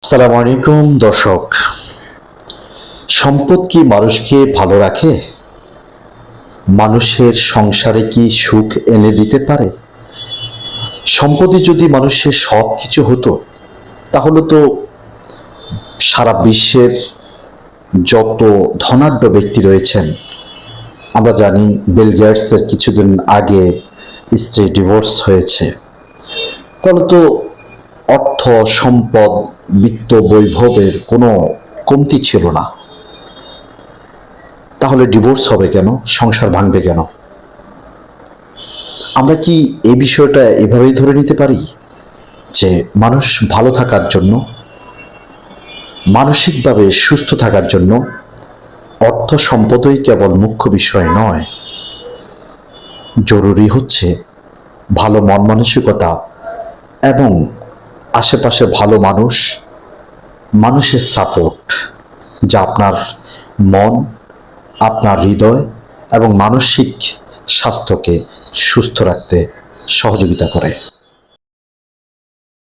আসসালামু আলাইকুম দর্শক। সম্পদ কি মানুষকে ভালো রাখে? মানুষের সংসারে কি সুখ এনে দিতে পারে? সম্পদই যদি মানুষের সব কিছু হতো, তাহলে তো সারা বিশ্বের যত ধনাঢ্য ব্যক্তি রয়েছেন, আমরা জানি বিল গেটসের কিছুদিন আগে স্ত্রী ডিভোর্স হয়েছে, তাহলে তো অর্থ সম্পদ বিত্ত বৈভবের কোনো কমতি ছিল না। তাহলে ডিভোর্স হবে কেন? সংসার ভাঙবে কেন? আমরা কি এই বিষয়টা এভাবেই ধরে নিতে পারি যে মানুষ ভালো থাকার জন্য, মানসিকভাবে সুস্থ থাকার জন্য অর্থ সম্পদই কেবল মুখ্য বিষয় নয়, জরুরি হচ্ছে ভালো মন মানসিকতা এবং আশেপাশে ভালো মানুষ, মানুষের সাপোর্ট, যা আপনার মন, আপনার হৃদয় এবং মানসিক স্বাস্থ্যকে সুস্থ রাখতে সহযোগিতা করে।